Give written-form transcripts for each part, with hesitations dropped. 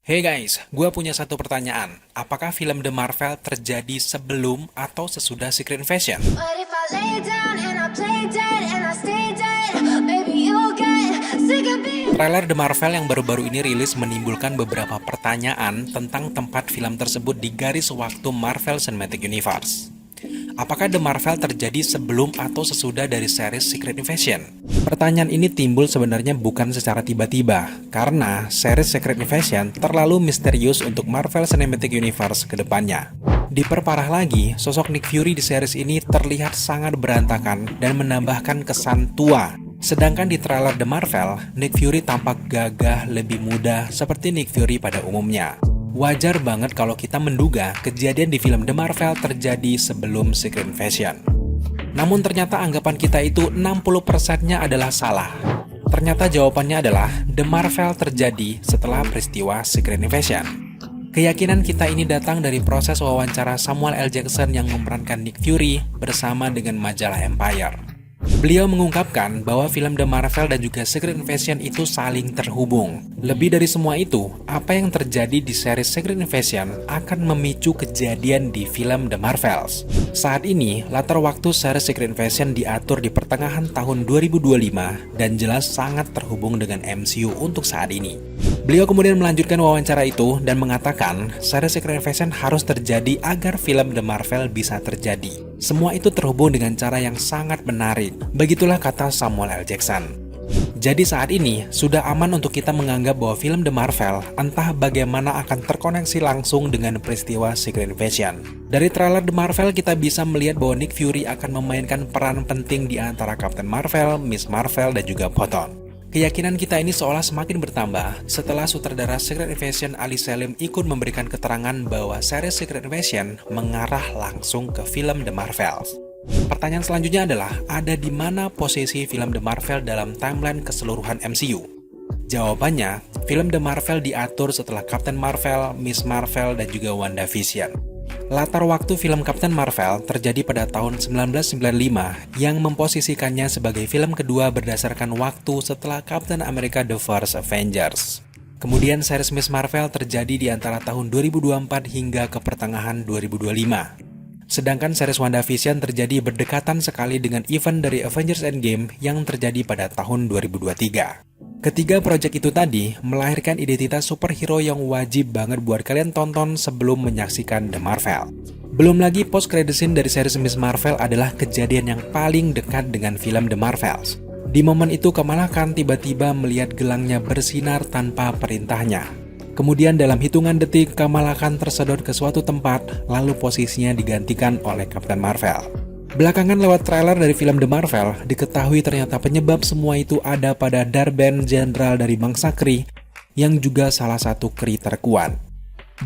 Hey guys, gue punya satu pertanyaan. Apakah film The Marvel terjadi sebelum atau sesudah Secret Invasion? What if I lay down and I play dead and I stay dead? Baby, you'll get sick of being. Trailer The Marvel yang baru-baru ini rilis menimbulkan beberapa pertanyaan tentang tempat film tersebut di garis waktu Marvel Cinematic Universe. Apakah The Marvel terjadi sebelum atau sesudah dari series Secret Invasion? Pertanyaan ini timbul sebenarnya bukan secara tiba-tiba, karena series Secret Invasion terlalu misterius untuk Marvel Cinematic Universe ke depannya. Diperparah lagi, sosok Nick Fury di series ini terlihat sangat berantakan dan menambahkan kesan tua. Sedangkan di trailer The Marvel, Nick Fury tampak gagah lebih muda seperti Nick Fury pada umumnya. Wajar banget kalau kita menduga kejadian di film The Marvel terjadi sebelum Secret Invasion. Namun ternyata anggapan kita itu 60%-nya adalah salah. Ternyata jawabannya adalah The Marvel terjadi setelah peristiwa Secret Invasion. Keyakinan kita ini datang dari proses wawancara Samuel L. Jackson yang memerankan Nick Fury bersama dengan majalah Empire. Beliau mengungkapkan bahwa film The Marvel dan juga Secret Invasion itu saling terhubung. Lebih dari semua itu, apa yang terjadi di series Secret Invasion akan memicu kejadian di film The Marvels. Saat ini, latar waktu series Secret Invasion diatur di pertengahan tahun 2025 dan jelas sangat terhubung dengan MCU untuk saat ini. Beliau kemudian melanjutkan wawancara itu dan mengatakan series Secret Invasion harus terjadi agar film The Marvel bisa terjadi. Semua itu terhubung dengan cara yang sangat menarik. Begitulah kata Samuel L. Jackson. Jadi saat ini, sudah aman untuk kita menganggap bahwa film The Marvel entah bagaimana akan terkoneksi langsung dengan peristiwa Secret Invasion. Dari trailer The Marvel kita bisa melihat bahwa Nick Fury akan memainkan peran penting di antara Captain Marvel, Miss Marvel, dan juga Photon. Keyakinan kita ini seolah semakin bertambah setelah sutradara Secret Invasion Ali Selim ikut memberikan keterangan bahwa series Secret Invasion mengarah langsung ke film The Marvels. Pertanyaan selanjutnya adalah, ada di mana posisi film The Marvel dalam timeline keseluruhan MCU? Jawabannya, film The Marvel diatur setelah Captain Marvel, Miss Marvel, dan juga WandaVision. Latar waktu film Captain Marvel terjadi pada tahun 1995 yang memposisikannya sebagai film kedua berdasarkan waktu setelah Captain America The First Avengers. Kemudian series Miss Marvel terjadi di antara tahun 2024 hingga ke pertengahan 2025. Sedangkan series WandaVision terjadi berdekatan sekali dengan event dari Avengers Endgame yang terjadi pada tahun 2023. Ketiga proyek itu tadi melahirkan identitas superhero yang wajib banget buat kalian tonton sebelum menyaksikan The Marvel. Belum lagi post credit scene dari series Miss Marvel adalah kejadian yang paling dekat dengan film The Marvels. Di momen itu Kamala Khan tiba-tiba melihat gelangnya bersinar tanpa perintahnya. Kemudian dalam hitungan detik Kamala Khan tersedot ke suatu tempat, lalu posisinya digantikan oleh Captain Marvel. Belakangan lewat trailer dari film The Marvel, diketahui ternyata penyebab semua itu ada pada Dar-Benn, jenderal dari bangsa Kree, yang juga salah satu Kree terkuat.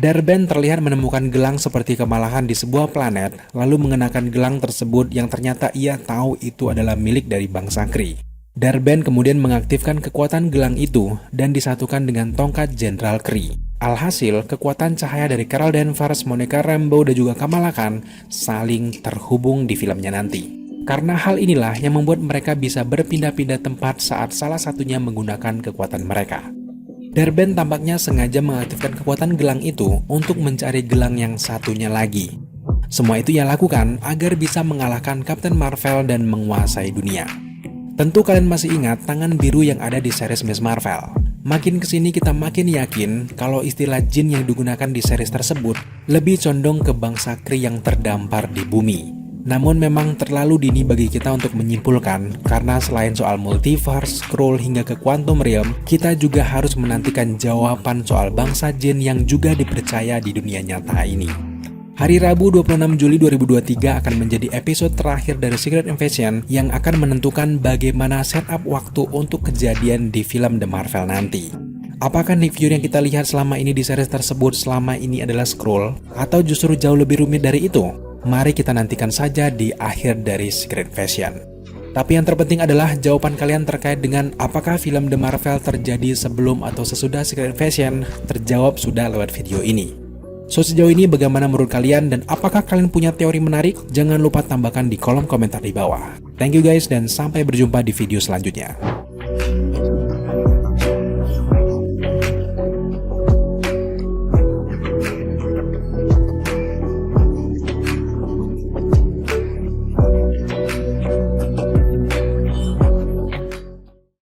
Dar-Benn terlihat menemukan gelang seperti Kamala Khan di sebuah planet, lalu mengenakan gelang tersebut yang ternyata ia tahu itu adalah milik dari bangsa Kree. Dar-Benn kemudian mengaktifkan kekuatan gelang itu dan disatukan dengan tongkat jenderal Kree. Alhasil, kekuatan cahaya dari Carol Danvers, Monica Rambeau, dan juga Kamala Khan saling terhubung di filmnya nanti. Karena hal inilah yang membuat mereka bisa berpindah-pindah tempat saat salah satunya menggunakan kekuatan mereka. Dar-Benn tampaknya sengaja mengaktifkan kekuatan gelang itu untuk mencari gelang yang satunya lagi. Semua itu ia lakukan agar bisa mengalahkan Captain Marvel dan menguasai dunia. Tentu kalian masih ingat tangan biru yang ada di series Miss Marvel. Makin kesini kita makin yakin kalau istilah jin yang digunakan di series tersebut lebih condong ke bangsa Kree yang terdampar di bumi. Namun memang terlalu dini bagi kita untuk menyimpulkan, karena selain soal multiverse, Skrull hingga ke Quantum Realm, kita juga harus menantikan jawaban soal bangsa jin yang juga dipercaya di dunia nyata ini. Hari Rabu 26 Juli 2023 akan menjadi episode terakhir dari Secret Invasion yang akan menentukan bagaimana setup waktu untuk kejadian di film The Marvel nanti. Apakah Nick Fury yang kita lihat selama ini di series tersebut selama ini adalah Skrull, atau justru jauh lebih rumit dari itu? Mari kita nantikan saja di akhir dari Secret Invasion. Tapi yang terpenting adalah jawaban kalian terkait dengan apakah film The Marvel terjadi sebelum atau sesudah Secret Invasion terjawab sudah lewat video ini. So sejauh ini bagaimana menurut kalian dan apakah kalian punya teori menarik? Jangan lupa tambahkan di kolom komentar di bawah. Thank you guys dan sampai berjumpa di video selanjutnya.